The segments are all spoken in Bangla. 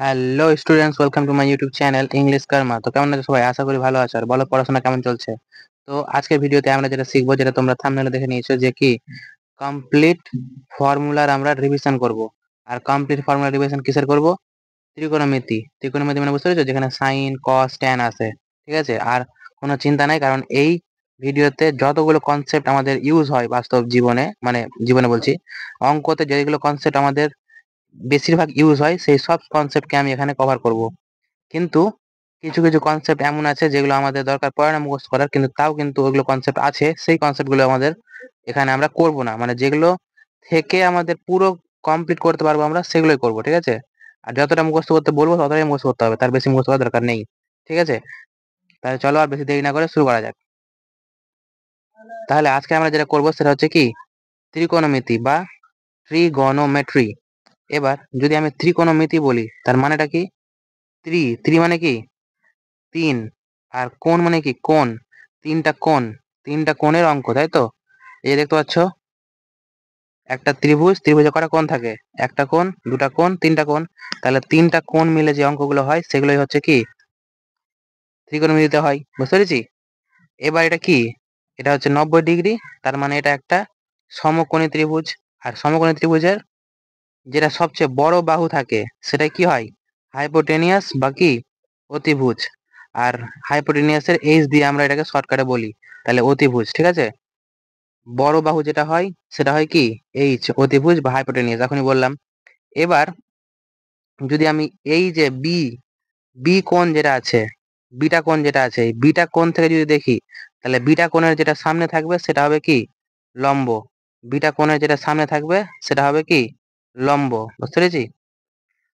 Hello students, welcome to my YouTube channel English Karma. তো কেমন আছো সবাই? আশা করি ভালো আছো। আর বলো, পড়াশোনা কেমন চলছে? তো আজকের ভিডিওতে আমরা যেটা শিখবো, যেটা তোমরা থাম্বনেলে দেখে নিয়েছো, যে কি কমপ্লিট ফর্মুলার আমরা রিভিশন করব। আর কমপ্লিট ফর্মুলা রিভিশন কিসের করব? ত্রিকোণমিতি। ত্রিকোণমিতি মানে বুঝতে পেরেছো, যেখানে সাইন কস ট্যান আছে। ঠিক আছে, আর কোনো চিন্তা নাই, কারণ এই ভিডিওতে যতগুলো কনসেপ্ট আমাদের ইউজ হয় বাস্তব জীবনে, মানে জীবনে বলছি, অঙ্কতে যেগুলো কনসেপ্ট আমাদের বেশিরভাগ ইউজ হয়, সেই সব কনসেপ্টকে আমি এখানে কভার করব। কিন্তু কিছু কিছু কনসেপ্ট এমন আছে যেগুলো আমাদের দরকার পড়ে না মুখস্থ করার, কিন্তু তাও কিন্তু ওইগুলো কনসেপ্ট আছে, সেই কনসেপ্টগুলো আমাদের এখানে আমরা করব না, মানে যেগুলো থেকে আমাদের পুরো কমপ্লিট করতে পারবো আমরা সেগুলোই করব। ঠিক আছে, আর যতটা মুখস্থ করতে বলবো ততটাই মুখস্থ করতে হবে, তার বেশি মুখস্থ করার দরকার নেই। ঠিক আছে, তাহলে চলো আর বেশি দেরি না করে শুরু করা যাক। তাহলে আজকে আমরা যেটা করবো সেটা হচ্ছে কি ত্রিকোণমিতি বা ট্রিগোনোমেট্রি। এবার যদি আমি ত্রিকোণমিতি বলি, তার মানেটা কি? ত্রি মানে কি? তিন। আর কোণ মানে কি? কোণ। তিনটা কোণ, তিনটা কোণের অঙ্ক, তাই তো? এই দেখতে পাচ্ছ, একটা ত্রিভুজ, ত্রিভুজে কটা কোণ থাকে? একটা কোণ, দুটা কোণ, তিনটা কোণ। তাহলে তিনটা কোণ মিলে যে অঙ্কগুলো হয় সেগুলোই হচ্ছে কি ত্রিকোণমিতিতে হয়। বুঝতে পেরেছি? এবার এটা কি? এটা হচ্ছে 90 ডিগ্রি। তার মানে এটা একটা সমকোণী ত্রিভুজ। আর সমকোণী ত্রিভুজের যেটা সবচেয়ে বড় বাহু থাকে সেটাই কি হয়? হাইপোটেনিয়াস বা কি অতিভুজ। আর হাইপোটেনিয়াসের এইচ দিয়ে আমরা এটাকে শর্টকাটে বলি, তাহলে অতিভুজ। ঠিক আছে, বড় বাহু যেটা হয় সেটা হয় কি এইচ, অতিভুজ বা হাইপোটেনিয়াস, এখনই বললাম। এবার যদি আমি এই যে বি, বি কোণ যেটা আছে, বিটা কোণ যেটা আছে, এই বিটা কোণ থেকে যদি দেখি, তাহলে বিটা কোণের যেটা সামনে থাকবে সেটা হবে কি লম্ব। বিটা কোণের যেটা সামনে থাকবে সেটা হবে কি লম্ব। বুঝতে পেরেছি?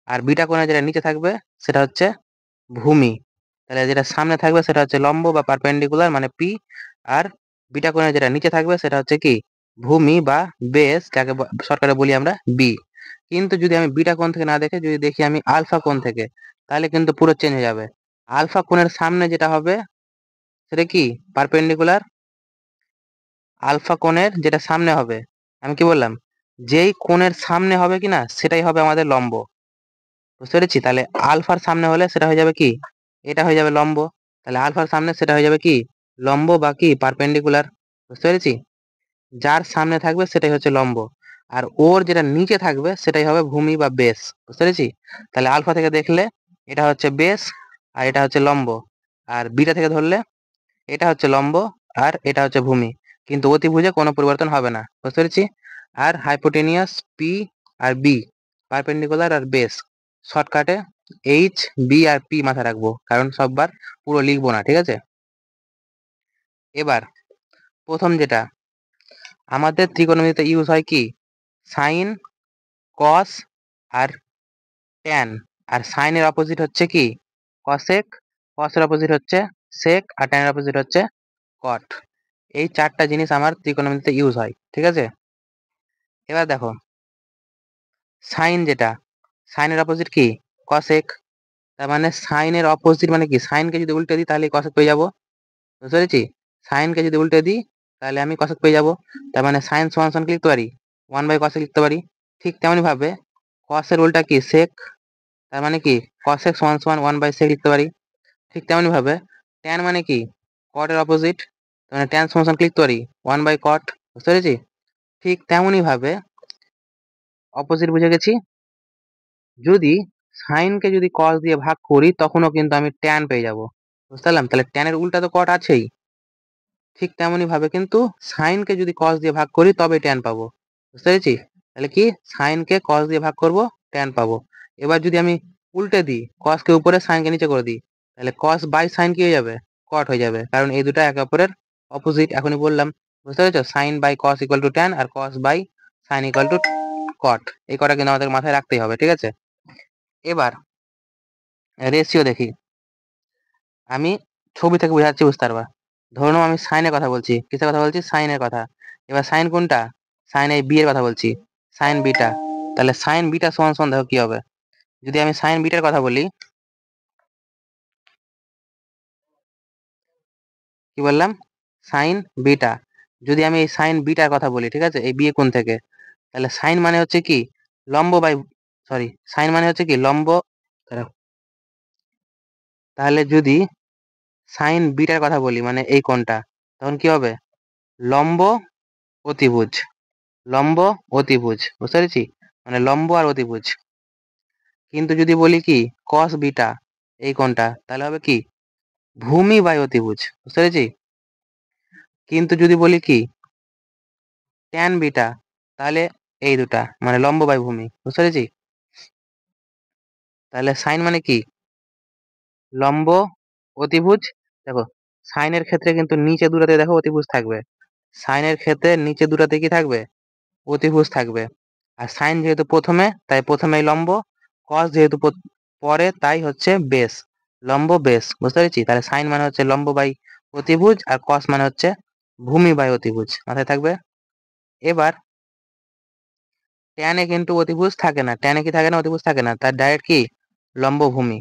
আর বিটা কোণের যেটা নিচে থাকবে সেটা হচ্ছে ভূমি। তাহলে যেটা সামনে থাকবে সেটা হচ্ছে লম্ব বা পারপেন্ডিকুলার, মানে পি। আর বিটা কোণের যেটা নিচে থাকবে সেটা হচ্ছে কি ভূমি বা বেস, যাকে শর্টকাটে বলি আমরা বি। কিন্তু যদি আমি বিটা কোণ থেকে না দেখে যদি দেখি আমি আলফা কোণ থেকে, তাহলে কিন্তু পুরো চেঞ্জ হয়ে যাবে। আলফা কোণের সামনে যেটা হবে সেটা কি পারপেন্ডিকুলার। আলফা কোণের যেটা সামনে হবে, আমি কি বললাম, যেই কোণের সামনে হবে কি না সেটাই হবে আমাদের লম্ব। বুঝতে পেরেছি? তাহলে আলফার সামনে হলে সেটা হয়ে যাবে কি এটা হয়ে যাবে লম্ব। তাহলে আলফার সামনে সেটা হয়ে যাবে কি লম্ব বা কি পারপেন্ডিকুলার। বুঝতে পেরেছি? যার সামনে থাকবে সেটাই হচ্ছে লম্ব, আর ওর যেটা নিচে থাকবে সেটাই হবে ভূমি বা বেস। বুঝতে পেরেছি? তাহলে আলফা থেকে দেখলে এটা হচ্ছে বেস আর এটা হচ্ছে লম্ব, আর বিটা থেকে ধরলে এটা হচ্ছে লম্ব আর এটা হচ্ছে ভূমি। কিন্তু অতিভুজে কোনো পরিবর্তন হবে না। বুঝতে পেরেছি? আর hypotenuse P R B, perpendicular আর বেস, শর্টকাটে এইচ, বি আর পি মাথায় রাখবো, কারণ সববার পুরো লিখবো না। ঠিক আছে, এবার প্রথম যেটা আমাদের ত্রিকোণমিতিতে ইউজ হয় কি সাইন, কস আর ট্যান। আর সাইনের অপোজিট হচ্ছে কি কসেক, কসের অপোজিট হচ্ছে সেক, আর ট্যানের অপোজিট হচ্ছে কট। এই চারটা জিনিস আমার ত্রিকোণমিতিতে ইউজ হয়। ঠিক আছে, এবার দেখো সাইন যেটা, সাইনের অপোজিট কি কসেক। তার মানে সাইনের অপোজিট মানে কি, সাইনকে যদি উল্টে দিই তাহলে কসেক পেয়ে যাবো। বুঝতে পেরেছি? সাইনকে যদি উল্টে দিই তাহলে আমি কসেক পেয়ে যাবো। তার মানে সাইন সমান সমান কি লিখতে পারি 1/cosec লিখতে পারি। ঠিক তেমনি ভাবে কসের উল্টা কি সেক, তার মানে কি কসেক সমান সমান 1/sec লিখতে পারি। ঠিক তেমনি ভাবে ট্যান মানে কি কটের অপোজিট, মানে ট্যান সমান সমান কি লিখতে পারি 1/cot। বুঝতে পেরেছি? ঠিক তেমনি ভাবে অপোজিট বুঝে গেছি, যদি সাইনকে যদি কস দিয়ে ভাগ করি তখনও কিন্তু আমি ট্যান পেয়ে যাব। বুঝতে পারলাম? তাহলে ট্যানের উল্টা তো কট আছেই। ঠিক তেমনি ভাবে কিন্তু সাইনকে যদি কস দিয়ে ভাগ করি তবে ট্যান পাবো। বুঝতে পেরেছি? তাহলে কি সাইনকে কস দিয়ে ভাগ করব, ট্যান পাবো। এবার যদি আমি উল্টে দিই, কসকে উপরে সাইনকে নিচে করে দিই, তাহলে কস বাই সাইন কি হয়ে যাবে কট হয়ে যাবে, কারণ এই দুটো একে অপরের অপোজিট, এখনই বললাম। বুঝতে পেরেছো? Sine by cos equal to tan, আর cos by sine equal to cot. এই কটা কিন্তু আমাদের মাথায় রাখতেই হবে। ঠিক আছে, এবার রেশিও দেখি। আমি ছবি থেকে বোঝাচ্ছি, বুঝতে পারবা। ধরুন আমি সাইনের কথা বলছি, কিসের কথা বলছি সাইনের কথা। এবার সাইন কোনটা? সাইন এই বি এর কথা বলছি, সাইন বিটা। তাহলে সাইন বিটা সমান সমান দেখো কি হবে। যদি আমি সাইন বিটার কথা বলি, কি বললাম সাইন বিটা, যদি আমি এই সাইন বিটার কথা বলি, ঠিক আছে, এই বি কোণ থেকে, তাহলে সাইন মানে হচ্ছে কি লম্ব বাই, সরি, সাইন মানে হচ্ছে কি লম্ব তাহলে যদি সাইন বিটার কথা বলি মানে এই কোণটা, তখন কি হবে? লম্ব অতিভুজ, লম্ব অতিভুজ, বুঝতে পেরেছি? মানে লম্ব আর অতিভুজ। কিন্তু যদি বলি কি কস বিটা এই কোণটা, তাহলে হবে কি ভূমি বাই অতিভুজ, বুঝতে পেরেছি? কিন্তু যদি বলি কি ট্যান বিটা, তাহলে এই দুটা মানে লম্ব বাই ভূমি, বুঝতে পেরেছি? তাহলে সাইন মানে কি লম্ব অতিভুজ। দেখো সাইনের ক্ষেত্রে কিন্তু নিচে দুটাতে দেখো অতিভুজ থাকবে, সাইনের ক্ষেত্রে নিচে দুটাতে কি থাকবে? অতিভুজ থাকবে। আর সাইন যেহেতু প্রথমে, তাই প্রথমেই লম্ব, কস যেহেতু পরে, তাই হচ্ছে বেস, লম্ব বেস, বুঝতে পেরেছি? তাহলে সাইন মানে হচ্ছে লম্ব বাই অতিভুজ, আর কস মানে হচ্ছে ভূমি বাই অতিভুজ, মাথায় থাকবে। এবার ট্যানে কিন্তু অতিভুজ থাকে না, ট্যানে কি থাকে না? অতিভুজ থাকে না, তার ডাইরেক্ট কি লম্ব ভূমি।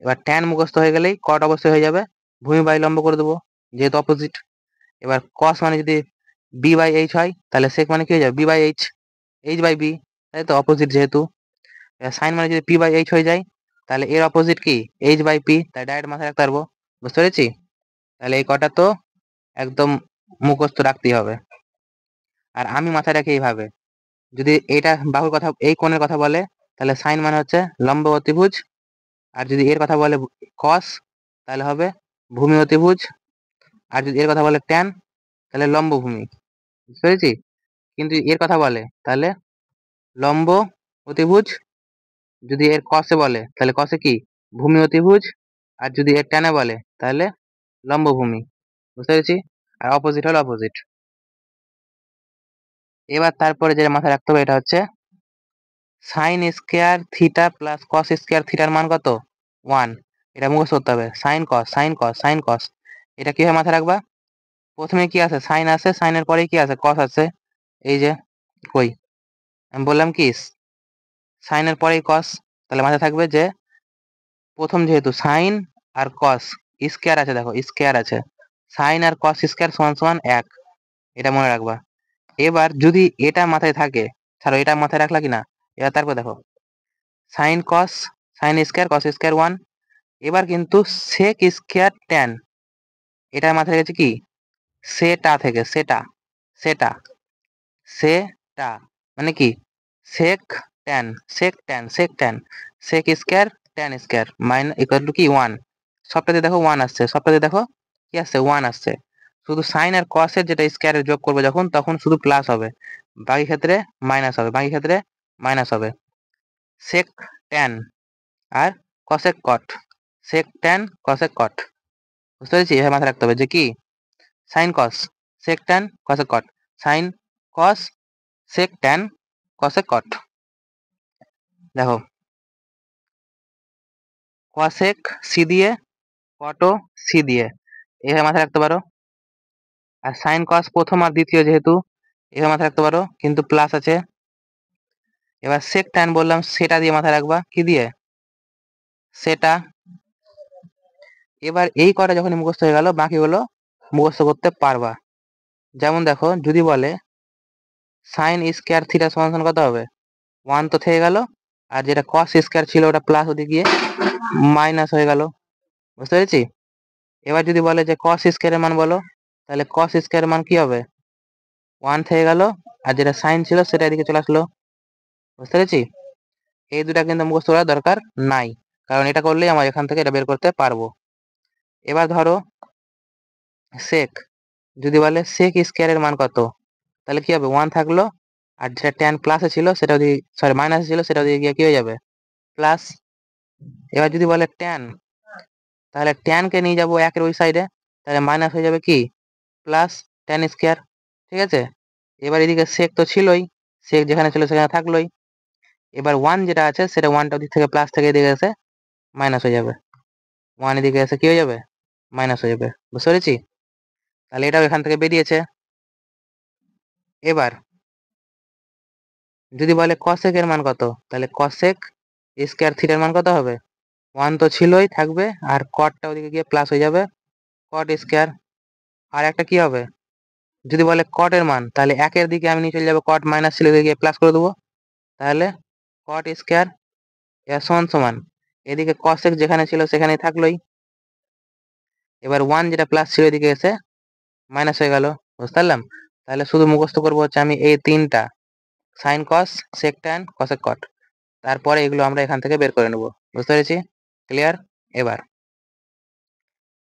এবার ট্যান মুখস্থ হয়ে গেলেই কট অবশ্যই হয়ে যাবে, ভূমি বাই লম্ব করে দেবো যেহেতু অপোজিট। এবার কস মানে যদি বি বাই এইচ হয়, তাহলে সেক মানে কি হয়ে যাবে? B by H, H by B, তাই তো অপোজিট যেহেতু। সাইন মানে যদি পি বাই এইচ হয়ে যায়, তাহলে এর অপোজিট কি এইচ বাই পি, তাই ডাইরেক্ট মাথায় রাখতে পারবো, বুঝতে পেরেছি? তাহলে এই কটা তো একদম মুখস্থ রাখতেই হবে। আর আমি মাথায় রাখি এইভাবে, যদি এটা বাহুর কথা, এই কোণের কথা বলে, তাহলে সাইন মানে হচ্ছে লম্ব অতিভুজ, আর যদি এর কথা বলে কস, তাহলে হবে ভূমি অতিভুজ, আর যদি এর কথা বলে ট্যান, তাহলে লম্ব ভূমি, বুঝতে পেরেছি? কিন্তু এর কথা বলে তাহলে লম্ব অতিভুজ, যদি এর কসে বলে তাহলে কসে কি ভূমি অতিভুজ, আর যদি এর ট্যানে বলে তাহলে লম্ব ভূমি, বুঝতে পেরেছি? আর অপোজিট হলো অপোজিট। এবার তারপরে যেটা মাথায় রাখতে হবে, এটা হচ্ছে sine square theta plus cos square থিটার মান কত? 1। এটা মুখস্থ করতে হবে, সাইন কস সাইন কস সাইন কস। এটা কিভাবে মাথায় রাখবা? প্রথমে কি আছে? সাইন আছে, সাইনের পরে কি আছে? কস আছে। এই যে কই আমি বললাম কি সাইনের পরেই কস, তাহলে মাথায় থাকবে যে প্রথম যেহেতু সাইন আর কস স্কোয়ার আছে, দেখো স্কোয়ার আছে, সাইন আর কস স্কোয়ার সমান সমান 1, এটা মনে রাখবা। এবার যদি এটা মাথায় থাকে, ছাড়ো এটা মাথায় রাখলা কিনা, এবার তারপর দেখো সাইন কস, সাইন স্কোয়ার কস স্কোয়ার 1। এবার কিন্তু সেক স্কোয়ার ট্যান, এটা মাথায় রেখেছে কি সেটা থেকে, সেটা সেটা সেটা মানে কি sec tan, sec tan sec tan, sec square tan square minus equal to কি 1। সবটাতে দেখো 1 আসছে, সবটাতে দেখো কি আসছে 1 আসছে। শুধু সাইন আর কসের যেটা স্কোয়ারে যোগ করবে যখন, তখন শুধু প্লাস হবে, বাকি ক্ষেত্রে মাইনাস হবে, বাকি ক্ষেত্রে মাইনাস হবে। সেক ট্যান আর কসেক কট, সেক ট্যান কসেক কট, বুঝতে পেরেছি? এভাবে মাথায় রাখতে হবে যে কি সাইন কস সেক ট্যান কসেক কট, সাইন কস সেক ট্যান কসেক কট। দেখো কসেক সি দিয়ে, কটও সি দিয়ে, এভাবে মাথায় রাখতে পারো। আর সাইন কস প্রথম আর দ্বিতীয় যেহেতু, এভাবে মাথায় রাখতে পারো, কিন্তু প্লাস আছে। এবার সেক ট্যান বললাম, সেটা দিয়ে মাথায় রাখবা, কি দিয়ে? সেটা। এবার এই কটা যখন মুখস্থ হয়ে গেল, বাকিগুলো মুখস্থ করতে পারবা। যেমন দেখো যদি বলে সাইন স্কোয়ার থিটা সমান সমান কত হবে? 1 তো থেকে গেল, আর যেটা কস স্কোয়ার ছিল ওটা প্লাস ওদিকে গিয়ে মাইনাস হয়ে গেল, বুঝতে পেরেছি? এবার যদি বলে যে কস স্কোয়ারের মান বলো, তাহলে কস স্কোয়ারের মান কি হবে? 1 থেকে গেল, আর যেটা সাইন ছিল সেটা এদিকে চলে আসলো, বুঝতে পেরেছি? এই দুটা কিন্তু মুখস্থ করার দরকার নাই, কারণ এটা করলেই আমরা এখান থেকে এটা বের করতে পারবো। এবার ধরো সেক, যদি বলে সেক স্কোয়ারের মান কত, তাহলে কি হবে? 1 থাকলো, আর যেটা ট্যান প্লাসে ছিল সেটা ওদিকে, সরি মাইনাসে ছিল সেটা ওদিকে গিয়ে কি হয়ে যাবে? প্লাস। এবার যদি বলে ট্যান, তাহলে ট্যানকে নিয়ে যাবো একের ওই সাইডে, তাহলে মাইনাস হয়ে যাবে কি প্লাস ট্যান স্কোয়ার, ঠিক আছে? এবার এদিকে সেক তো ছিলই, সেক যেখানে ছিল সেখানে থাকলোই। এবার 1 যেটা আছে সেটা 1টা ওদিক থেকে প্লাস থেকে এদিকে এসে মাইনাস হয়ে যাবে, 1 এদিকে এসে কি হয়ে যাবে? মাইনাস হয়ে যাবে, বুঝতে পেরেছি? তাহলে এটাও এখান থেকে বেরিয়েছে। এবার যদি বলে কসেক এর মান কত, তাহলে কসেক স্কোয়ার থিটার মান কত হবে? 1 তো ছিলই, থাকবে, আর কটটা ওদিকে গিয়ে প্লাস হয়ে যাবে, কট স্কোয়ার। আর একটা কি হবে? যদি বলে কট এর মান, তাহলে একের দিকে আমি নিয়ে চলে যাবো, কট মাইনাস ছিল গিয়ে প্লাস করে দেবো, তাহলে কট স্কোয়ার সমান সমান এদিকে কসেক যেখানে ছিল সেখানেই থাকলোই। এবার 1 যেটা প্লাস ছিল এদিকে এসে মাইনাস হয়ে গেল, বুঝতে পারলাম। তাহলে শুধু মুখস্থ করবো হচ্ছে আমি এই তিনটা, সাইন কস সেক ট্যান কসেক কট। তারপরে এগুলো আমরা এখান থেকে বের করে নেব, বুঝতে পেরেছি? ক্লিয়ার? এবার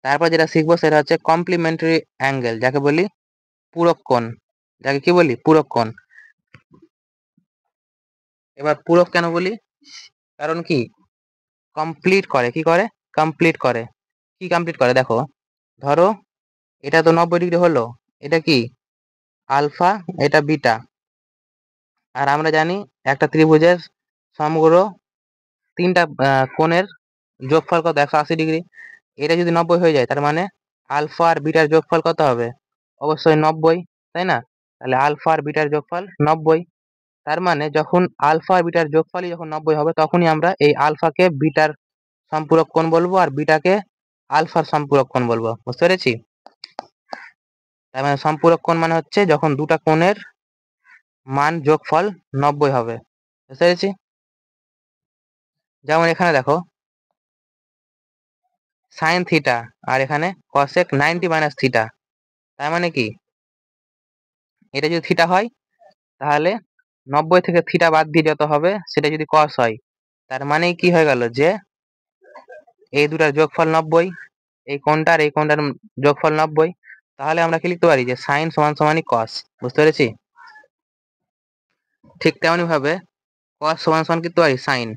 তারপর যেটা শিখবো সেটা হচ্ছে কমপ্লিমেন্টারি অ্যাঙ্গেল, যাকে বলি পূরক কোণ। যাকে কি বলি? পূরক কোণ। এবার পূরক কেন বলি? কারণ কি কমপ্লিট করে, কি করে? কমপ্লিট করে। কি কমপ্লিট করে? দেখো, ধরো এটা তো 90 ডিগ্রি হলো, এটা কি আলফা, এটা বিটা। আর আমরা জানি একটা ত্রিভুজের সমগ্র তিনটা কোণের যোগফল কত? 180 ডিগ্রি। এটা যদি 90 হয়ে যায় তার মানে আলফা আর বিটার যোগফল কত হবে? অবশ্যই 90, তাই না? তাহলে আলফা আর বিটার যোগফল 90। তার মানে যখন আলফা আর বিটার যোগফলই যখন 90 হবে তখনই আমরা এই আলফাকে বিটার সম্পূরক কোণ বলবো আর বিটাকে আলফার সম্পূরক কোণ বলবো, বুঝতে পেরেছি? তার মানে সম্পূরক কোণ মানে হচ্ছে যখন দুটা কোণের মান যোগফল 90 হবে, বুঝতে পেরেছি? যেমন এখানে দেখো সাইন থিটা আর এখানে কসেক 90 মাইনাস থিটা। তার মানে কি এটা যদি থিটা হয় তাহলে 90 থেকে থিটা বাদ দিয়ে যত হবে সেটা যদি কস হয়, তার মানে কি হয়ে গেল যে এই দুটার যোগফল 90, এই কোণটা আর এই কোণটার যোগফল 90। তাহলে আমরা কি লিখতে পারি? যে সাইন সমান সমানই কস, বুঝতে পেরেছি? ঠিক তেমনি ভাবে কস সমান সমান কি লিখতে পারি? সাইন।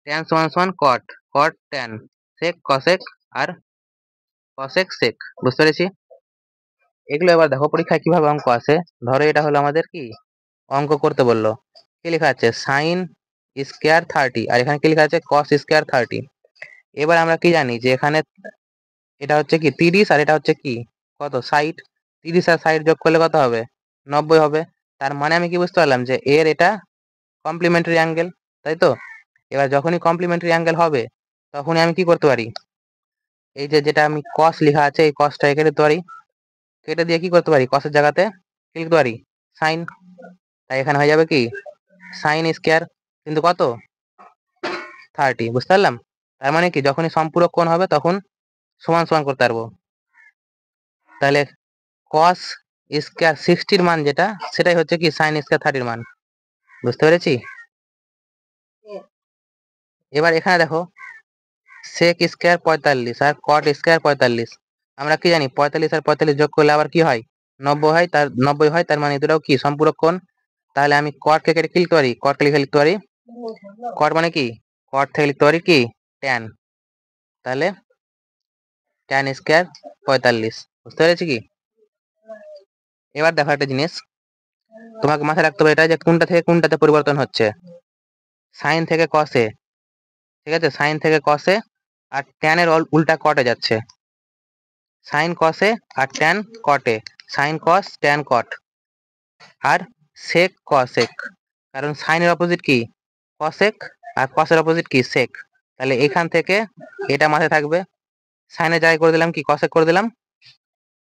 ট্যান সমান সমান কট, কট ট্যান। সেক কসেক আর কসেক সেক, বুঝতে পেরেছি? এগুলো এবার দেখো পরীক্ষায় কিভাবে অঙ্ক আসে। ধরো এটা হলো আমাদের কি অঙ্ক করতে বললো, কি লেখা আছে? সাইন স্কোয়ার 30 আর এখানে কি লেখা আছে? Cos square 30। এবার আমরা কি জানি যে এখানে এটা হচ্ছে কি 30 আর এটা হচ্ছে কি কত? 60। 30 আর 60 যোগ করলে কত হবে? 90 হবে। তার মানে আমি কি বুঝতে পারলাম? যে এর এটা কমপ্লিমেন্টারি অ্যাঙ্গেল, তাই তো? এবার যখনই কমপ্লিমেন্টারি অ্যাঙ্গেল হবে তখনই আমি কি করতে পারি? এই যে যেটা আমি কস লেখা আছে এই কসটা কেটে দিতে পারি। কেটে দিয়ে কি করতে পারি? কসের জায়গাতে কি লিখতে পারি? সাইন। তাই এখানে হয়ে যাবে কি সাইন স্কোয়ার কিন্তু কত? 30, বুঝতে পারলাম? তার মানে কি যখনই সম্পূরক কোণ হবে তখন সমান সমান করতে পারবো। তাহলে কস স্কোয়ার 60 মান যেটা সেটাই হচ্ছে কি সাইন স্কোয়ার 30 মান, বুঝতে পেরেছি? এবার এখানে দেখো সেক স্কোয়ার 45 আর কট স্কোয়ার 45। আমরা কি জানি 45 আর 45 যোগ করলে আবার কি হয়? 90 হয়। তার 90 হয়, তার মানে দুটাও কি সম্পূরক কোণ। তাহলে আমি কটকে কেটে কি লিখতে পারি? কটকে লিখতে পারি কট মানে কি কট থেকে লিখতে পারি কি ট্যান। তাহলে ট্যান স্কোয়ার 45, বুঝতে পেরেছি কি? এবার দেখো একটা জিনিস তোমাকে মাথায় রাখতে হবে, এটা যে কোনটা থেকে কোনটাতে পরিবর্তন হচ্ছে। সাইন থেকে কসে, ঠিক আছে? সাইন থেকে কসে আর ট্যানের উল্টা কটে যাচ্ছে। সাইন কসে আর ট্যান কটে, সাইন কস ট্যান কট। আর সেক কসেক, কারণ সাইনের অপোজিট কি কসেক আর কসের অপোজিট কি সেক। তাহলে এখান থেকে এটা মাথায় থাকবে, সাইনের জায়গায় করে দিলাম কি কসেক করে দিলাম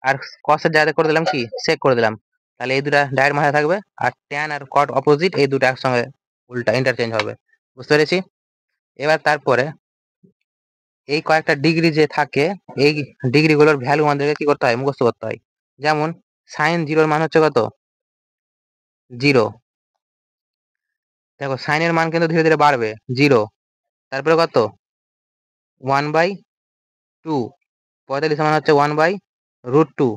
আর কসের জায়গায় করে দিলাম কি সেক করে দিলাম। তাহলে এই দুটা ডাইরেক্ট মাথায় থাকবে। আর ট্যান আর কট অপোজিট, এই দুটো একসঙ্গে উল্টা ইন্টারচেঞ্জ হবে, বুঝতে পেরেছি? এবার তারপরে এই কয়েকটা ডিগ্রি যে থাকে এই ডিগ্রিগুলোর ভ্যালু আমাদেরকে কি করতে হয়? মুখস্থ করতে হয়। যেমন সাইন 0 মান হচ্ছে কত? 0। দেখো সাইনের মান কিন্তু ধীরে ধীরে বাড়বে। 0 তারপরে কত? 1/2। 45 মান হচ্ছে 1/√2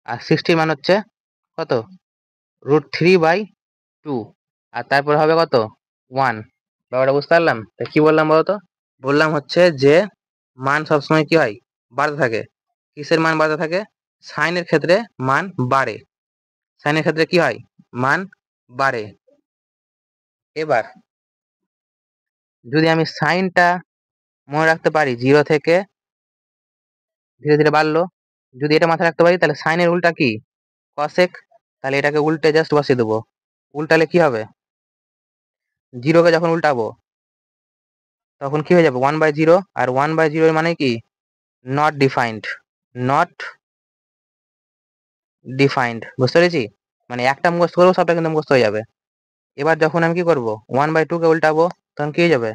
আর 60 মান হচ্ছে কত? √3/2 আর তারপর হবে কত? 1। ব্যাপারটা বুঝতে পারলাম? কি বললাম বলতো? বললাম হচ্ছে যে মান সবসময় কি হয়? বাড়তে থাকে। কিসের মান বাড়তে থাকে? সাইনের ক্ষেত্রে মান বাড়ে। সাইনের ক্ষেত্রে কি হয়? মান বাড়ে। এবার যদি আমি সাইনটা মনে রাখতে পারি 0 থেকে ধীরে ধীরে বাড়লো, যদি এটা মাথায় রাখতে পারি তাহলে সাইনের উল্টা কি কসেক। তাহলে এটাকে উল্টে জাস্ট বসিয়ে দেবো। উল্টালে কি হবে? 0কে যখন উল্টাবো তখন কি হয়ে যাবে? 1/0। আর 1/0 মানে কি নট ডিফাইন্ড, নট ডিফাইন্ড, বুঝতে পেরেছি? মানে একটা মুখস্থ করবো সবটা কিন্তু মুখস্থ হয়ে যাবে। এবার যখন আমি কি করব 1/2 কে উল্টাবো তখন কি হয়ে যাবে?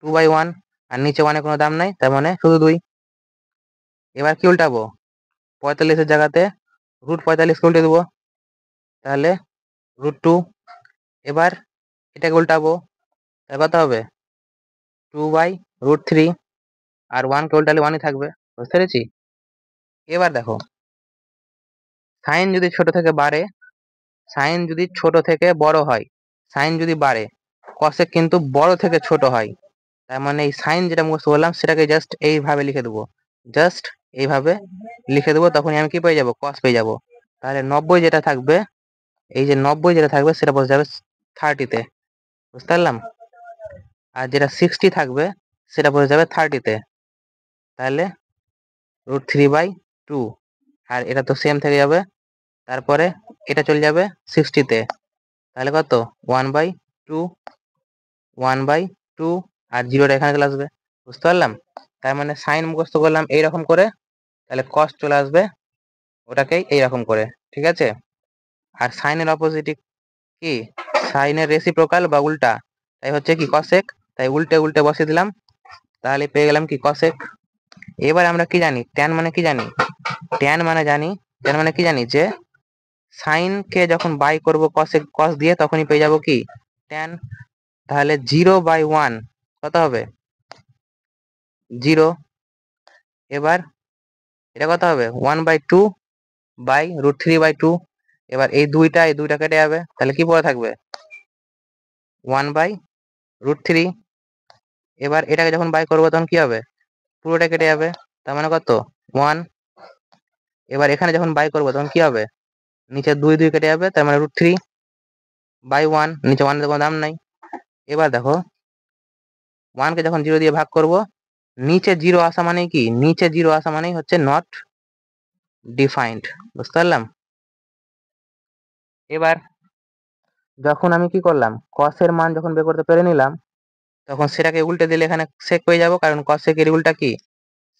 2/1। আর নিচে 1 এর কোনো দাম নাই, তার মানে শুধু 2। এবার কি উল্টাবো, 45 এর জায়গাতে √45 কে উল্টে দেবো, তাহলে √2। এবার এটাকে উল্টাবো, তাহলে কত হবে 2/√3। আর 1 কে উল্টালে 1ই থাকবে, বুঝতে পেরেছি। এবার দেখো, সাইন যদি ছোট থেকে বাড়ে, সাইন যদি ছোট থেকে বড় হয়, সাইন যদি বাড়ে, কসেক কিন্তু বড় থেকে ছোট হয়। তার মানে এই সাইন যেটা মুখস্থ বললাম সেটাকে জাস্ট এইভাবে লিখে দেবো, জাস্ট এইভাবে লিখে দেবো, তখনই আমি কি পেয়ে যাবো, কস পেয়ে যাবো। তাহলে 90 যেটা থাকবে, এই যে 90 যেটা থাকবে সেটা বসে যাবে 30-তে, বুঝতে পারলাম। আর যেটা 60 থাকবে সেটা বসে যাবে 30-তে, তাহলে √3/2। আর এটা তো সেম থেকে যাবে, তারপরে এটা চলে যাবে 60-তে, তাহলে কত 1/2, 1/2, আর জিরোটা এখানে চলে আসবে, বুঝতে পারলাম। তার মানে সাইন মুখস্থ করলাম এইরকম করে, তাহলে কস চলে আসবে ওটাকেই এইরকম করে, ঠিক আছে। আর সাইনের অপোজিট কি, সাইনের রেসিপ্রোকাল বা উল্টা, তাই হচ্ছে কি কসেক, তাই উল্টে উল্টে বসিয়ে দিলাম, তাহলে পেয়ে গেলাম কি কসেক। এবার আমরা কি জানি, ট্যান মানে কি জানি, ট্যান মানে কি জানি যে সাইন কে যখন বাই করব কসেক কস দিয়ে, তখনই পেয়ে যাব কি ট্যান। তাহলে 0/1 কত হবে 0। এবার এটা কত হবে 1/2/√3/2। এবার এই দুইটা কেটে যাবে, তাহলে কি পড়ে থাকবে 1/√3। এবার এটাকে যখন বাই করবো তখন কি হবে, পুরোটা কেটে যাবে, তার মানে কত 1। এবার এখানে যখন বাই করবো তখন কি হবে, নিচে 2 কেটে যাবে, তার মানে √3/1, নিচে 1 এর কোনো দাম নাই। এবার দেখো 1 কে যখন 0 দিয়ে ভাগ করব, নিচে 0 আসা মানে কি, নিচে 0 আসা মানেই হচ্ছে নট ডিফাইন্ড, বুঝতে পারলাম। এবার যখন আমি কি করলাম, কসের মান যখন বের করতে পেরে নিলাম, তখন সেটাকে উল্টে দিলে এখানে সেক পেয়ে যাবো, কারণ কসেকের উল্টা কি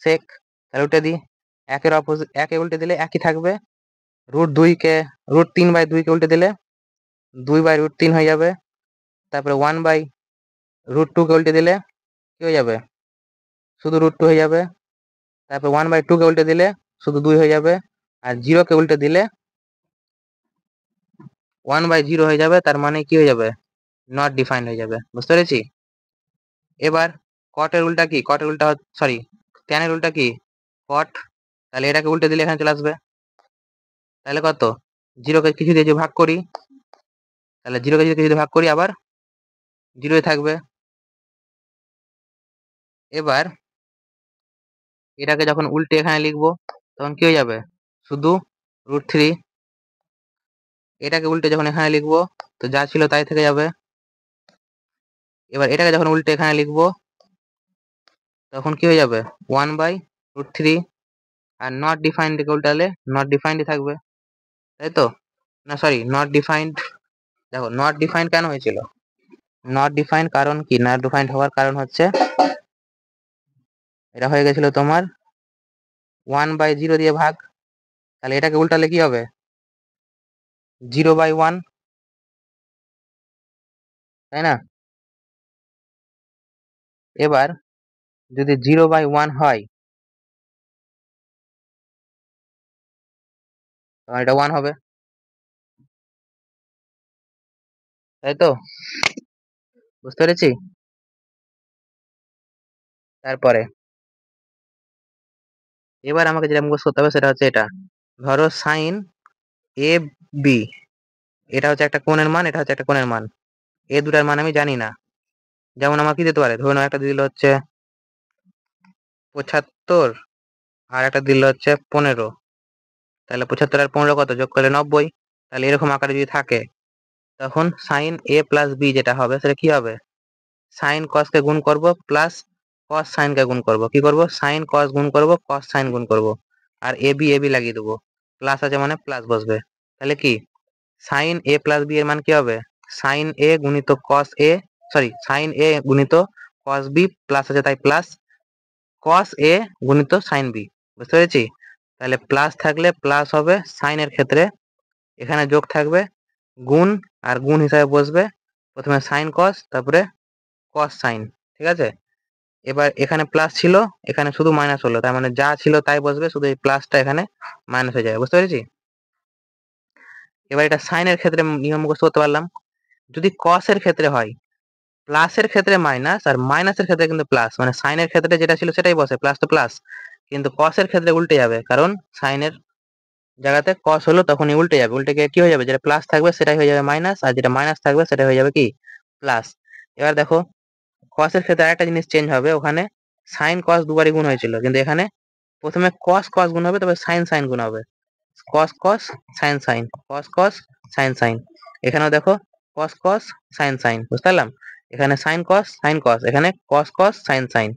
সেক। তাহলে উল্টে দিই, একের অপোজিট একে উল্টে দিলে একই থাকবে। √3/2 কে উল্টে দিলে 2/√3 হয়ে যাবে। তারপরে 1/√2 কে উল্টে দিলে কি হয়ে যাবে, শুধু √2 হয়ে যাবে। তারপর 1/2 কে উল্টে দিলে শুধু 2 হয়ে যাবে। আর 0 কে উল্টে দিলে 1/0 হয়ে যাবে, তার মানে কি হয়ে যাবে, নট ডিফাইন্ড হয়ে যাবে, বুঝতে পেরেছি। এবার কটের উল্টা কি, কটের উল্টা সরি ট্যানের উল্টা কি কট, তাহলে এটাকে উল্টে দিলে এখানে চলে আসবে, তাহলে কত 0 কে কিছু দিয়ে যদি ভাগ করি, তাহলে 0 কে যদি ভাগ করি আবার 0 থাকবে। এবার এটাকে যখন উল্টে এখানে লিখবো তখন কি হয়ে যাবে, শুধু √3। এটাকে উল্টে যখন এখানে লিখবো তো যা ছিল তাই থেকে যাবে। এবার এটাকে যখন উল্টে এখানে লিখবো তখন কি হয়ে যাবে 1/√3। আর নট ডিফাইন্ড কে উল্টালে নট ডিফাইন্ডই থাকবে, তাই তো। না সরি, নট ডিফাইন্ড, দেখো নট ডিফাইন্ড কেন হয়েছিল, নট ডিফাইন্ড কারণ কি, নট ডিফাইন্ড হওয়ার কারণ হচ্ছে এটা হয়ে গেছিল তোমার 1/0 দিয়ে ভাগ, তাহলে এটাকে উল্টালে কি হবে 0/1, তাই না। এবার যদি 0/1 হয় তখন এটা 1 হবে, তাই তো, বুঝতে পেরেছি। তারপরে এবার আমাকে যেটা মুখস্থ করতে হবে সেটা হচ্ছে এটা, ধরো সাইন এ বি, এটা হচ্ছে একটা কোণের মান, এটা হচ্ছে একটা কোণের মান, এই দুটার মান আমি জানি না। যেমন আমার কি দিতে পারে, ধরুন একটা দিল হচ্ছে 75 আর একটা দিল হচ্ছে 15, তাহলে 75 আর 15 কত, যোগ করলে 90। তাহলে এরকম আকারে যদি থাকে তখন সাইন এ প্লাস বি যেটা হবে সেটা কি হবে, সাইন কস কে গুণ করব প্লাস কস সাইন কে গুণ করব, কি করব সাইন কস গুণ করব কস সাইন গুণ করব, আর এ বি লাগিয়ে দেবো, প্লাস আছে মানে প্লাস বসবে। তাহলে কি সাইন এ প্লাস বি এর মান কি হবে, সাইন এ গুণিত কস এ, সরি সাইন এ গুণিত কস বি প্লাস আছে তাই প্লাস কস এ গুণিত সাইন বি, বুঝতে পেরেছি। তাহলে প্লাস থাকলে প্লাস হবে সাইনের ক্ষেত্রে, এখানে যোগ থাকবে গুণ, আর গুণ হিসাবে বসবে প্রথমে সাইন কস তারপরে কস সাইন, ঠিক আছে। এবার এখানে প্লাস ছিল, এখানে শুধু মাইনাস হলো, তার মানে যা ছিল তাই বসবে, শুধু এই প্লাসটা এখানে মাইনাস হয়ে যাবে। বুঝতে পেরেছি? এবার এটা সাইনের ক্ষেত্রে নিয়ম মুখস্থ করতে পারলাম। যদি কসের ক্ষেত্রে হয়, প্লাসের ক্ষেত্রে মাইনাস আর মাইনাসের ক্ষেত্রে কিন্তু প্লাস, মানে সাইনের ক্ষেত্রে যেটা ছিল সেটাই বসে, প্লাস তো প্লাস, কিন্তু কসের ক্ষেত্রে উল্টে যাবে, কারণ সাইনের জায়গাতে কস হলো তখনই উল্টে যাবে, উল্টে গিয়ে কি হয়ে যাবে, যেটা প্লাস থাকবে সেটাই হয়ে যাবে মাইনাস, আর যেটা মাইনাস থাকবে সেটা হয়ে যাবে কি প্লাস। এবার দেখো কসের ক্ষেত্রে আরেকটা জিনিস চেঞ্জ হবে, ওখানে সাইন কস দুবারই গুণ হয়েছিল, কিন্তু এখানে প্রথমে কস কস গুণ হবে, তবে সাইন সাইন গুণ হবে, কস কস সাইন সাইন, কস কস সাইন সাইন। এখানেও দেখো কস কস সাইন সাইন, বুঝতে পারলাম? এখানে সাইন কস, এখানে কস কস সাইন সাইন,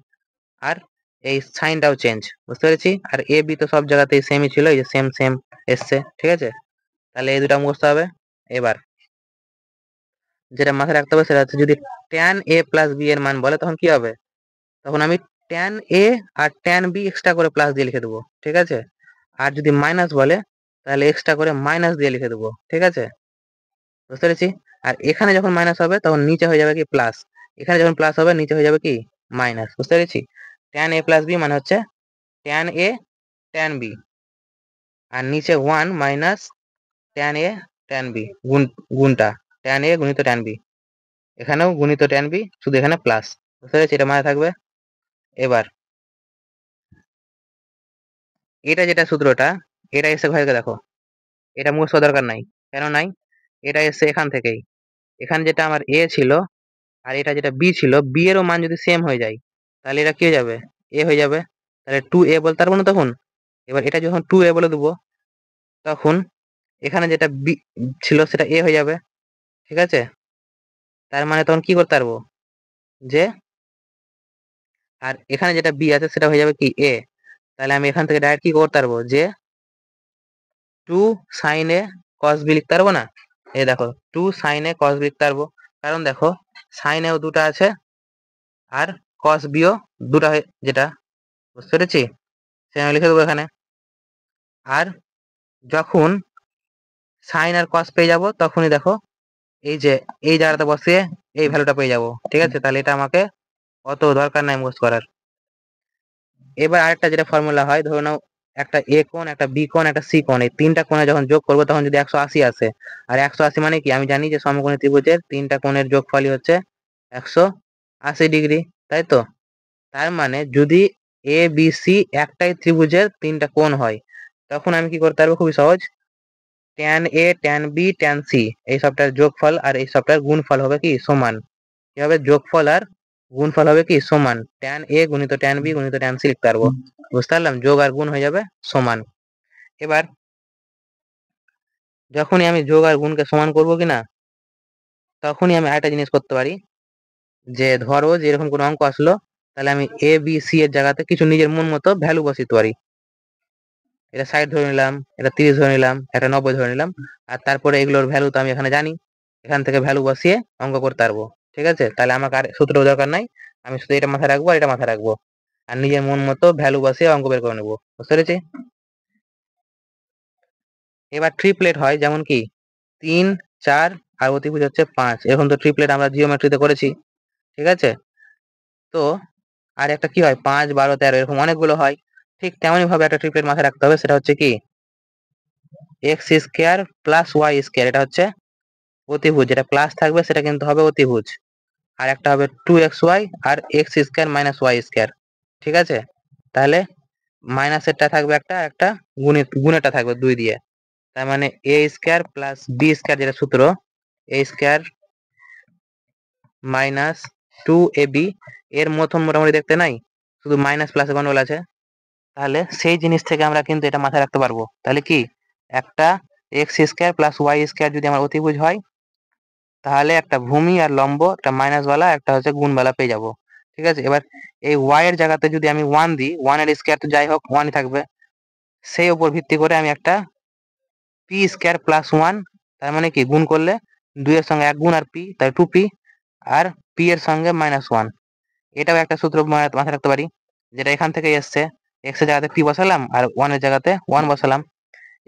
আর এই সাইনটাও চেঞ্জ। বুঝতে পেরেছি? আর এ বি তো সব জায়গাতেই সেমই ছিল, এই যে সেম সেম এসছে, ঠিক আছে? তাহলে এই দুটো মুখস্থ হবে। এবার যেটা মাথায় রাখতে হবে সেটা হচ্ছে, যদি ট্যান এ প্লাস বি এর মান বলে তখন কি হবে, তখন আমি ট্যান এ আর ট্যান বি এক্সট্রা করে প্লাস দিয়ে লিখে দেবো, ঠিক আছে? আর যদি মাইনাস বলে তাহলে এক্সট্রা করে মাইনাস দিয়ে লিখে দেবো, ঠিক আছে? বুঝতে পেরেছি? আর এখানে যখন মাইনাস হবে তখন নিচে হয়ে যাবে কি প্লাস, এখানে যখন প্লাস হবে নিচে হয়ে যাবে কি মাইনাস। বুঝতে পেরেছি? ট্যান এ প্লাস বি মানে হচ্ছে ট্যান এ ট্যান বি, আর নিচে 1 minus tan A tan B, গুণটা ট্যান এ গুণিত ট্যান বি, এখানেও গুণিত ট্যান বি, শুধু এখানে প্লাস। বুঝতে পেরেছি? এটা মাথায় থাকবে। এবার এটা যেটা সূত্রটা, এটা এসে ঘরে দেখো, এটা মুখস্থ দরকার নাই। কেন নাই? এটা এসছে এখান থেকেই, এখানে যেটা আমার এ ছিল আর এটা যেটা বি ছিল, বি এরও মান যদি সেম হয়ে যায় তাহলে এটা কি হয়ে যাবে, এ হয়ে যাবে, তাহলে 2a বলতে পারবো না তখন। এবার এটা যখন 2a বলে দেবো তখন এখানে যেটা বি ছিল সেটা এ হয়ে যাবে, ঠিক আছে? তার মানে তখন কি করতে পারবো, যে আর এখানে যেটা বি আছে সেটা হয়ে যাবে কি এ, তাহলে আমি এখান থেকে ডাইরেক্ট কি করতে পারবো, যে 2 সাইন এ কস বি লিখতে পারবো না? এই দেখো 2 সাইন এ কস বি লিখতে পারবো, কারণ দেখো সাইন এও দুটো আছে আর কস বিও দুটো যেটা, বুঝতে পেরেছি? সেটা আমি লিখে দেবো এখানে। আর যখন সাইন আর কস পেয়ে যাব তখনই দেখো এই যে এই জায়গাটা বসিয়ে এই ভ্যালুটা পেয়ে যাব, ঠিক আছে? তাহলে এটা আমাকে অত দরকার নাই মুখস্থ করার। এবার আরেকটা যেটা ফর্মুলা হয়, ধরে নাও একটা এ কোণ, একটা বি কোণ, একটা সি কোণ, এই তিনটা কোণে যখন যোগ করবো তখন যদি 180 আসে, আর 180 মানে কি, আমি জানি যে সমকোণী ত্রিভুজের তিনটা কোণের যোগফলই হচ্ছে 180 ডিগ্রি, তাই তো? তার মানে যদি এ বি সি একটাই ত্রিভুজের তিনটা কোণ হয়, তখন আমি কি করতে পারবো, খুবই সহজ, tan A tan B tan C এই সবটার যোগফল আর এই সবটার গুণফল হবে কি সমান, কি হবে, যোগফল আর গুণফল হবে কি সমান, ট্যান এ গুণিত ট্যান বি গুণিত ট্যান সি লিখতে পারবো। বুঝতে পারলাম? যোগ আর গুণ হয়ে যাবে সমান। এবার যখনই আমি যোগ আর গুণকে সমান করবো কিনা, তখনই আমি আরেকটা জিনিস করতে পারি, যে ধরো যে এরকম কোনো অঙ্ক আসলো, তাহলে আমি এ বি সি এর জায়গাতে কিছু নিজের মন মতো ভ্যালু বসাতে পারি। এটা 60 ধরে নিলাম, এটা 30 ধরে নিলাম, এটা 90 ধরে নিলাম, আর তারপরে এগুলোর ভ্যালু তো আমি এখানে জানি, এখান থেকে ভ্যালু বসিয়ে অঙ্ক করতে পারবো, ঠিক আছে? তাহলে আমাকে আর সূত্র দরকার নাই, আমি শুধু এটা মাথায় রাখবো আর এটা মাথায় রাখবো, আর নিজের মন মতো ভ্যালু বসিয়ে অঙ্ক বের করে নেবো। বুঝতে পেরেছি? এবার ট্রিপলেট হয়, যেমন কি 3 4 আর অতিভুজ হচ্ছে 5, এরকম তো ট্রিপলেট আমরা জিওমেট্রিতে করেছি, ঠিক আছে? তো আর একটা কি হয়, 5 12 13 এরকম অনেকগুলো হয়, ঠিক তেমনই ভাবে একটা ট্রিপলেট মাথায় রাখতে হবে, সেটা হচ্ছে কি X square plus Y square, এটা হচ্ছে অতিভুজ, যেটা প্লাস থাকবে সেটা কিন্তু হবে অতিভুজ, আর একটা হবে 2xy আর X square minus Y square, ঠিক আছে? তাহলে মাইনাসেরটা থাকবে একটা, একটা গুণেরটা থাকবে 2 দিয়ে, তার মানে এ স্কোয়ার প্লাস বি স্কোয়ার, যেটা সূত্র এ স্কোয়ার মাইনাস 2ab, এর মতন মোটামুটি দেখতে নাই, শুধু মাইনাস প্লাসে গন্ডগোল আছে। তাহলে সেই জিনিস থেকে আমরা কিন্তু এটা মাথায় রাখতে পারবো, তাহলে কি একটা X square plus Y square যদি আমার অতিভুজ হয়, তাহলে একটা ভূমি আর লম্ব, একটা মাইনাস ওয়ালা একটা হচ্ছে গুণওয়ালা পেয়ে যাবো, ঠিক আছে? এবার এই ওয়াই এর জায়গাতে যদি আমি 1 দিই, 1 এর স্কোয়ার তো যাই হোক 1ই থাকবে, সেই উপর ভিত্তি করে আমি একটা পি স্কোয়ার প্লাস 1, তার মানে কি গুণ করলে 2 এর সঙ্গে 1 গুণ আর পি, তাই 2p, আর পি এর সঙ্গে -1, এটাও একটা সূত্র মাথায় রাখতে পারি, যেটা এখান থেকে এসছে, এক্স এর জায়গাতে পি বসালাম আর 1 এর জায়গাতে 1 বসালাম।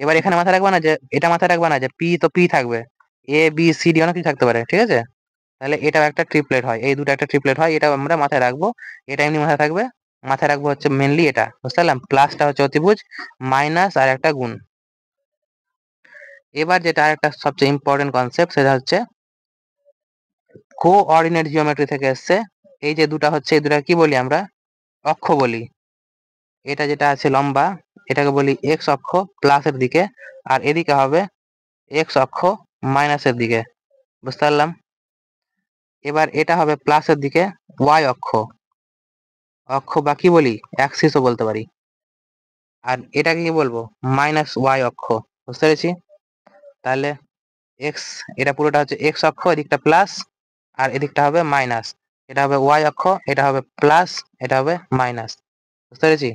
এবার এখানে মাথায় রাখবা না যে, এটা মাথায় রাখবা না যে পি তো পি থাকবে, এ বি সি ডি অনেক কিছু থাকতে পারে, ঠিক আছে? তাহলে এটাও একটা ট্রিপলেট হয়, এই দুটো একটা ট্রিপলেট হয়, এটাও আমরা মাথায় রাখবো। এটা এমনি মাথায় থাকবে, মাথায় রাখবো হচ্ছে মেনলি এটা, বুঝতে পারলাম? প্লাসটা হচ্ছে অতিভুজ, মাইনাস আর একটা গুণ। এবার যেটা আরেকটা সবচেয়ে ইম্পর্টেন্ট কনসেপ্ট, সেটা হচ্ছে কোঅর্ডিনেট জিওমেট্রি থেকে এসছে। এই যে দুটা হচ্ছে, এই দুটা কি বলি আমরা? অক্ষ বলি। এটা যেটা আছে লম্বা, এটাকে বলি এক্স অক্ষ প্লাসের দিকে, আর এদিকে হবে এক্স অক্ষ মাইনাসের দিকে, বুঝতে পারলাম? এবার এটা হবে প্লাসের দিকে ওয়াই অক্ষ, অক্ষ বা কি বলি অ্যাক্সিসও বলতে পারি। আর এটাকে কি বলবো? মাইনাস ওয়াই অক্ষ, বুঝতে পেরেছি? তাহলে এক্স, এটা পুরোটা হচ্ছে এক্স অক্ষ, এদিকটা প্লাস আর এদিকটা হবে মাইনাস। এটা হবে ওয়াই অক্ষ, এটা হবে প্লাস, এটা হবে মাইনাস, বুঝতে পেরেছি?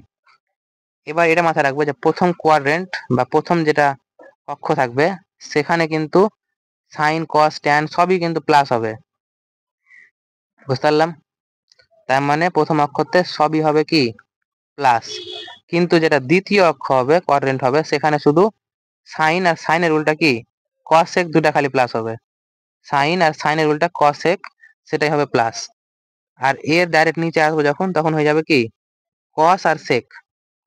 এবার এটা মাথায় রাখবো যে প্রথম কোয়াড্রেন্ট বা প্রথম যেটা অক্ষ থাকবে, সেখানে কিন্তু সাইন কস ট্যান সবই কিন্তু প্লাস হবে, বুঝতে পারলাম? তার মানে প্রথম অক্ষরতে সবই হবে কি? প্লাস। কিন্তু যেটা দ্বিতীয় অক্ষ হবে, কোয়াড্রেন্ট হবে, সেখানে শুধু সাইন আর সাইনের উল্টা কি? কসেক, দুটা খালি প্লাস হবে। সাইন আর সাইনের উল্টা কসেক, সেটাই হবে প্লাস। আর এর ডাইরেক্ট নিচে আসবো যখন, তখন হয়ে যাবে কি? কস আর সেক,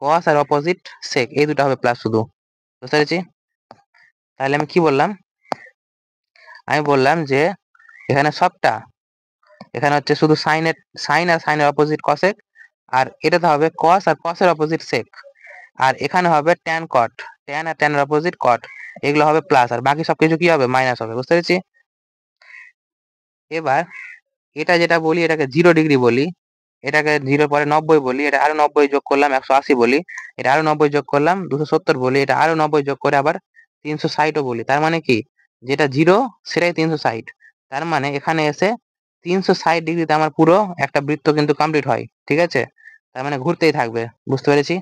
কস আর অপোজিট সেক, এই দুটো হবে প্লাস শুধু, বুঝতে পেরেছি? তাহলে আমি কি বললাম? আমি বললাম যে এখানে সবটা, এখানে হচ্ছে শুধু সাইনের, সাইন আর সাইনের অপোজিট কসেক, আর এটাতে হবে কস আর কসের অপোজিট সেক, আর এখানে হবে ট্যান কট, ট্যান আর ট্যানের অপোজিট কট, এগুলো হবে প্লাস, আর বাকি সবকিছু কি হবে? মাইনাস হবে, বুঝতে পেরেছি? এবার এটা যেটা বলি, এটাকে 0 ডিগ্রি বলি, এটাকে 0 পরে 90 বলি, এটা আরো 90 যোগ করলাম 180 বলি, এটা আরো 90 যোগ করলাম 270 বলি, এটা আরো 90 যোগ করে আবার 360ও বলি। তার মানে কি? যেটা 0 সেটাই 360। তার মানে এখানে এসে 360 ডিগ্রিতে আমার পুরো একটা বৃত্ত কিন্তু কমপ্লিট হয়, ঠিক আছে? তার মানে ঘুরতেই থাকবে, বুঝতে পেরেছি?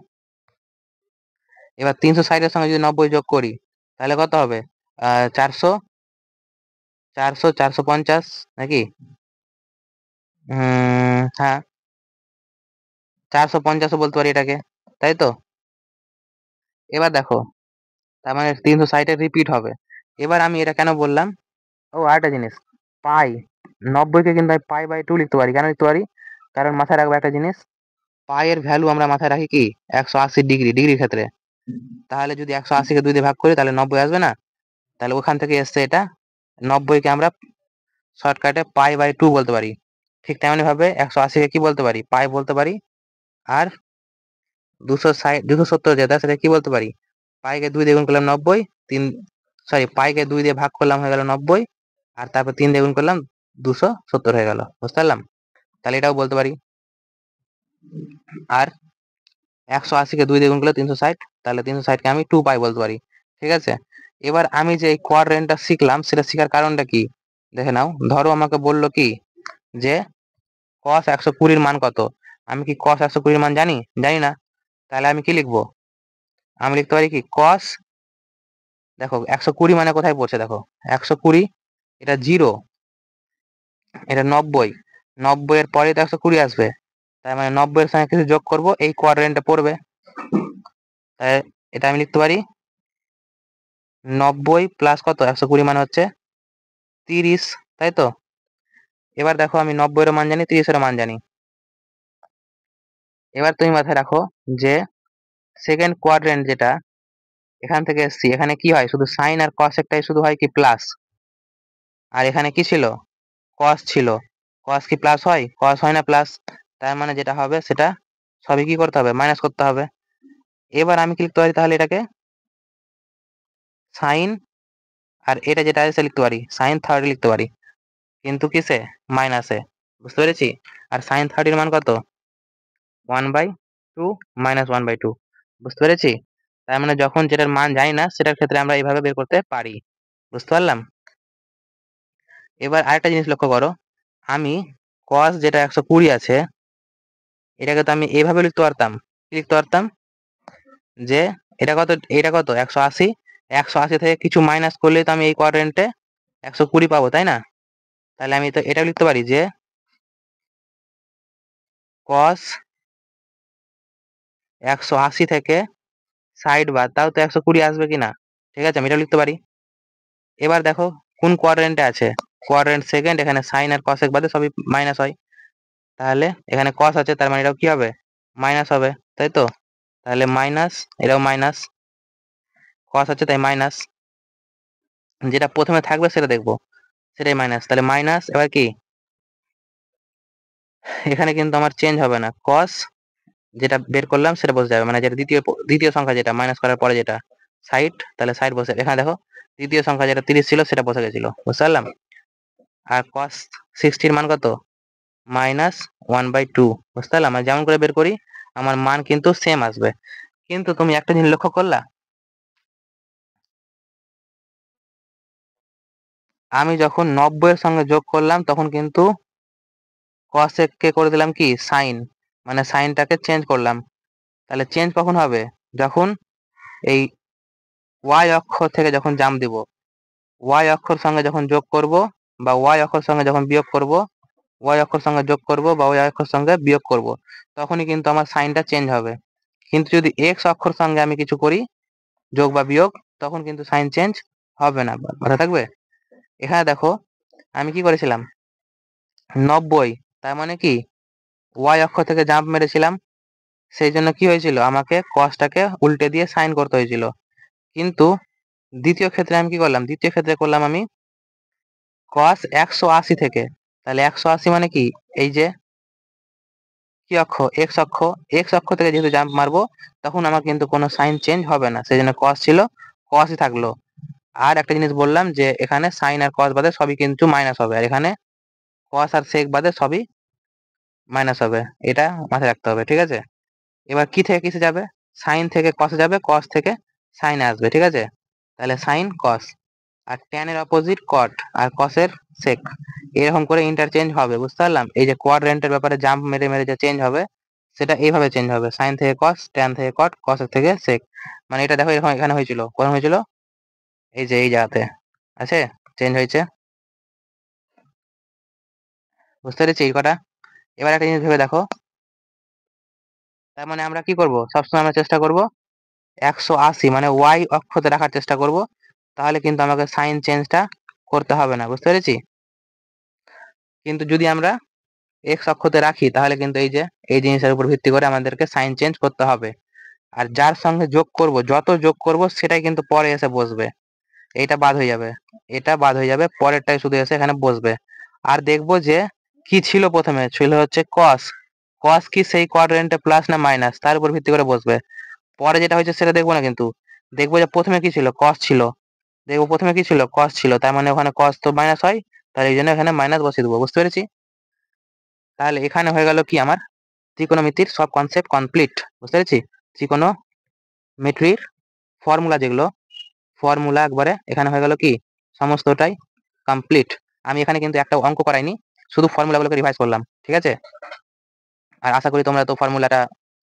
এবার 360-এর সঙ্গে যদি 90 যোগ করি, তাহলে কত হবে? 400, 400, 450 নাকি? হ্যাঁ, 450ও বলতে পারি এটাকে, তাই তো? এবার দেখো, তার মানে 360 রিপিট হবে। এবার আমি এটা কেন বললাম? ও আরেকটা জিনিস, পাই 90-কে কিন্তু আমি পাই বাই 2 লিখতে পারি। কেন লিখতে পারি? কারণ মাথায় রাখবো একটা জিনিস, পাই এর ভ্যালু আমরা মাথায় রাখি কি? 180 ডিগ্রি, ডিগ্রির ক্ষেত্রে। তাহলে যদি 180-কে 2 দিয়ে ভাগ করি, তাহলে 90 আসবে না? তাহলে ওখান থেকে এসছে এটা, 90-কে আমরা শর্টকাটে পাই বাই 2 বলতে পারি। ঠিক তেমনি ভাবে 180-কে কি বলতে পারি? পাই বলতে পারি। আর 270 যেটা, সেটা কি বলতে পারি? পাইকে 2 দিয়ে গুণ করলাম 90, তিন, সরি, পাইকে 2 দিয়ে ভাগ করলাম, হয়ে গেল 90, আর তারপর 3 দিয়ে গুণ করলাম 270 হয়ে গেল, বুঝতে পারলাম? তাহলে এটাও বলতে পারি। আর 180-কে 2 দিয়ে গুণ করলে 360, তাহলে 360-কে আমি 2 পাই বলতে পারি, ঠিক আছে? এবার আমি যে এই কোয়াড্রেন্টটা শিখলাম, সেটা শেখার কারণটা কি দেখে নাও। ধরো আমাকে বললো কি যে cos 120-র মান কত? আমি কি cos 120-র মান জানি? জানি না। তাহলে আমি কি লিখবো? আমি লিখতে পারি কি cos, দেখো 120 মানে কোথায় পড়ছে দেখো, 120, এটা 0, এটা 90, 90 এর পরে তো 120 আসবে, তার মানে 90 এর সঙ্গে কিছু যোগ করব, এই কোয়াড্রেন্টে পড়বে। তাই এটা আমি লিখতে পারি 90 প্লাস কত? 120 মানে হচ্ছে 30, তাই তো? এবার দেখো, আমি 90 এর মান জানি, 30 এর মান জানি। এবার তুমি মাথায় রাখো যে সেকেন্ড কোয়াড্রেন্ট যেটা, এখান থেকে এসছি, এখানে কি হয়? শুধু সাইন আর কস একটাই শুধু হয় কি? প্লাস। আর এখানে কি ছিল? কস ছিল। কস কি প্লাস হয়? কস হয় না প্লাস। তার মানে যেটা হবে সেটা সবই কি করতে হবে? মাইনাস করতে হবে। এবার আমি কি লিখতে পারি তাহলে এটাকে? সাইন, আর এটা যেটা আছে লিখতে পারি সাইন 30 লিখতে পারি, কিন্তু কিসে? মাইনাসে, বুঝতে পেরেছি? আর সাইন 30-র মান কত? 1/2 মাইনাস 1/2, বুঝতে পেরেছি? তার মানে যখন যেটার মান জানি না, সেটার ক্ষেত্রে আমরা এইভাবে বের করতে পারি, বুঝতে পারলাম? এবার আরেকটা জিনিস লক্ষ্য করো, আমি cos যেটা 120 আছে, এটাকে তো আমি এইভাবে লিখতে পারতাম। কি লিখতে পারতাম? যে এটা কত, এটা কত? 180, 180 থেকে কিছু মাইনাস করলেই তো আমি এই কোয়াড্রেন্টে 120 পাবো, তাই না? তাহলে আমি তো এটা লিখতে পারি যে cos 180 থেকে সাইড বাদ, তাও তো 120 আসবে কিনা? ঠিক আছে, আমি এটা লিখতে পারি। এবার দেখো কোন কোয়াড্রেন্টে আছে, কোয়াড্রেন্ট সেকেন্ড, এখানে সাইন আর কসেক বাদে সবই মাইনাস হয়। তাহলে এখানে কস আছে, তার মানে এটাও কি হবে, মাইনাস হবে, তাই তো? তাহলে মাইনাস, এটাও মাইনাস, কস আছে তাই মাইনাস, যেটা প্রথমে থাকবে সেটা দেখবো, সেটাই মাইনাস, তাহলে মাইনাস। এবার কি, এখানে কিন্তু আমার চেঞ্জ হবে না, কস যেটা বের করলাম সেটা বসে যাবে, মানে যেটা দ্বিতীয় দ্বিতীয় সংখ্যা যেটা মাইনাস করার পরে যেটা সাইড, তাহলে সাইড বসে, এখানে দেখো দ্বিতীয় সংখ্যা যেটা 30 ছিল সেটা বসে গেছিল, বুঝতে পারলাম। আর কস 60 মান কত, -1/2, বুঝতে পারলাম। আর যেমন করে বের করি আমার মান কিন্তু সেম আসবে। কিন্তু তুমি একটা জিনিস লক্ষ্য করলা, আমি যখন 90 এর সঙ্গে যোগ করলাম তখন কিন্তু কসেক কে করে দিলাম কি সাইন, মানে সাইনটাকে চেঞ্জ করলাম। তাহলে চেঞ্জ কখন হবে, যখন এই ওয়াই অক্ষ থেকে যখন জাম্প দিব, ওয়াই অক্ষর সঙ্গে যখন যোগ করব বা ওয়াই অক্ষর সঙ্গে যখন বিয়োগ করব, ওয়াই অক্ষর সঙ্গে যোগ করব বা ওয়াই অক্ষর সঙ্গে বিয়োগ করব, তখনই কিন্তু আমার সাইনটা চেঞ্জ হবে। কিন্তু যদি এক্স অক্ষর সঙ্গে আমি কিছু করি যোগ বা বিয়োগ, তখন কিন্তু সাইন চেঞ্জ হবে না, মাথা থাকবে। এখানে দেখো আমি কি করেছিলাম, 90, তার মানে কি ওয়াই অক্ষ থেকে জাম্প মেরেছিলাম, সেই জন্য কি হয়েছিল, আমাকে কসটাকে উল্টে দিয়ে সাইন করতে হয়েছিল। কিন্তু দ্বিতীয় ক্ষেত্রে আমি কি করলাম, দ্বিতীয় ক্ষেত্রে করলাম আমি কস 180 থেকে, তাহলে 180 মানে কি, এই যে কি অক্ষ, এক্স অক্ষ, এক্স অক্ষ থেকে যেহেতু জাম্প মারবো তখন আমার কিন্তু কোনো সাইন চেঞ্জ হবে না, সেই জন্য কস ছিল কসই থাকলো। আর একটা জিনিস বললাম যে এখানে সাইন আর কস বাদে সবই কিন্তু মাইনাস হবে, আর এখানে কস আর সেক বাদে সবই মাইনাস হবে, এটা মাথায় রাখতে হবে, ঠিক আছে। এবার কি থেকে কিসে যাবে, সাইন থেকে কসে যাবে, কস থেকে সাইনে আসবে, ঠিক আছে। তাহলে সাইন কস, আর ট্যান এর অপোজিট কট, আর কসের সেক, এরকম করে ইন্টারচেঞ্জ হবে, বুঝতে পারলাম। এই যে কোয়াড্রেন্টের ব্যাপারে জাম্প মেরে মেরে যে চেঞ্জ হবে সেটা এইভাবে চেঞ্জ হবে, সাইন থেকে কস, ট্যান থেকে কট, কসের থেকে সেক। মানে এটা দেখো এরকম এখানে হয়েছিল, কখন হয়েছিল, এই যে এই জায়গাতে আছে চেঞ্জ হয়েছে, বুঝতে পেরেছি এই কটা। এবার একটা জিনিস ভেবে দেখো, তার মানে আমরা কি করব, সবসময় আমরা চেষ্টা করব 180 মানে ওয়াই অক্ষতে রাখার চেষ্টা করব, তাহলে কিন্তু আমাকে সাইন চেঞ্জটা করতে হবে না, বুঝতে পেরেছি। কিন্তু যদি আমরা এক্স অক্ষতে রাখি তাহলে কিন্তু এই যে এই জিনিসের উপর ভিত্তি করে আমাদেরকে সাইন চেঞ্জ করতে হবে। আর যার সঙ্গে যোগ করব, যত যোগ করব সেটাই কিন্তু পরে এসে বসবে, এটা বাদ হয়ে যাবে, এটা বাদ হয়ে যাবে, পরেরটাই শুধু এসে এখানে বসবে। আর দেখবো যে কি ছিল, প্রথমে ছিল হচ্ছে কস, কস কি সেই কোয়াড্রেন্টে প্লাস না মাইনাস তার উপর ভিত্তি করে বসবে। পরে যেটা হয়েছে সেটা দেখবো না, কিন্তু দেখবো যে প্রথমে কি ছিল, কস ছিল, দেখবো প্রথমে কি ছিল, কস ছিল, তার মানে ওখানে কস তো মাইনাস হয়, তাহলে এই জন্য এখানে মাইনাস বসিয়ে দেবো, বুঝতে পেরেছি। তাহলে এখানে হয়ে গেল কি আমার ত্রিকোণমিতির সব কনসেপ্ট কমপ্লিট, বুঝতে পেরেছি। ত্রিকোণমিতির ফর্মুলা যেগুলো, ফর্মুলা একবারে এখানে হয়ে গেল কি সমস্তটাই কমপ্লিট। আমি এখানে কিন্তু একটা অঙ্ক করাইনি, শুধু ফর্মুলাগুলোকে রিভাইজ করলাম, ঠিক আছে। আর আশা করি তোমরা তো ফর্মুলাটা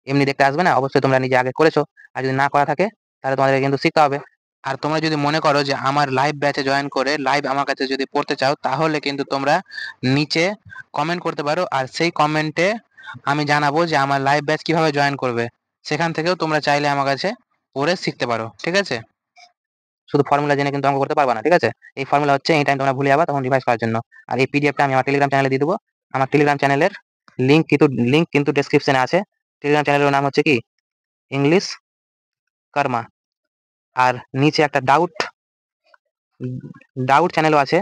এমনি দেখতে আসবে না, অবশ্যই তোমরা নিজে আগে করেছো, আর যদি না করা থাকে তাহলে তোমাদের কিন্তু শিখতে হবে। আর তোমরা যদি মনে করো যে আমার লাইভ ব্যাচে জয়েন করে লাইভ আমার কাছে যদি পড়তে চাও, তাহলে কিন্তু তোমরা নিচে কমেন্ট করতে পারো, আর সেই কমেন্টে আমি জানাবো যে আমার লাইভ ব্যাচ কিভাবে জয়েন করবে, সেখান থেকেও তোমরা চাইলে আমার কাছে পড়ে শিখতে পারো, ঠিক আছে। শুধু ফর্মুলা জেনে কিন্তু অঙ্ক করতে পারবা না, ঠিক আছে। এই ফর্মুলা হচ্ছে এই টাইম তোমরা ভুলে যাবা তখন রিভাইজ করার জন্য। আর এই পিডিএফটা আমি আমার টেলিগ্রাম চ্যানেলে দিয়ে দেবো, আমার টেলিগ্রাম চ্যানেলের লিঙ্ক কিন্তু ডেসক্রিপশনে আছে। টেলিগ্রাম চ্যানেলের নাম হচ্ছে কি ইংলিশ কর্মা। আর নিচে একটা ডাউট ডাউট চ্যানেলও আছে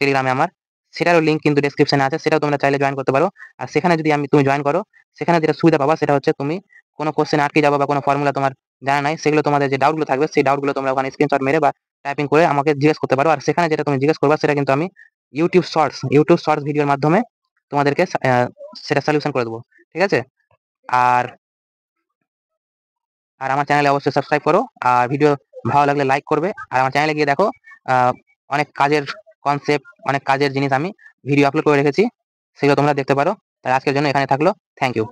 টেলিগ্রামে আমার, সেটারও লিঙ্ক কিন্তু ডেসক্রিপশনে আছে, সেটাও তোমরা চাইলে জয়েন করতে পারো। আর সেখানে যদি তুমি জয়েন করো, সেখানে যেটা সুবিধা পাবা সেটা হচ্ছে তুমি কোনো কোশ্চেন আটকে যাবো বা কোনো ফর্মুলা তোমার জানা নাই, সেগুলো তোমাদের যে ডাউটগুলো থাকবে সেই ডাউটগুলো তোমরা ওখানে স্ক্রিনশট মেরে বা টাইপিং করে আমাকে জিজ্ঞেস করতে পারো। আর সেখানে যেটা তুমি জিজ্ঞেস করবা সেটা কিন্তু আমি ইউটিউব শর্টস ভিডিওর মাধ্যমে তোমাদেরকে সেটা সলিউশন করে দেবো, ঠিক আছে। আর আর আমার চ্যানেলে অবশ্যই সাবস্ক্রাইব করো, আর ভিডিও ভালো লাগলে লাইক করবে। আর আমার চ্যানেলে গিয়ে দেখো অনেক কাজের কনসেপ্ট, অনেক কাজের জিনিস আমি ভিডিও আপলোড করে রেখেছি, সেগুলো তোমরা দেখতে পারো। তাই আজকের জন্য এখানে থাকলো, থ্যাংক ইউ।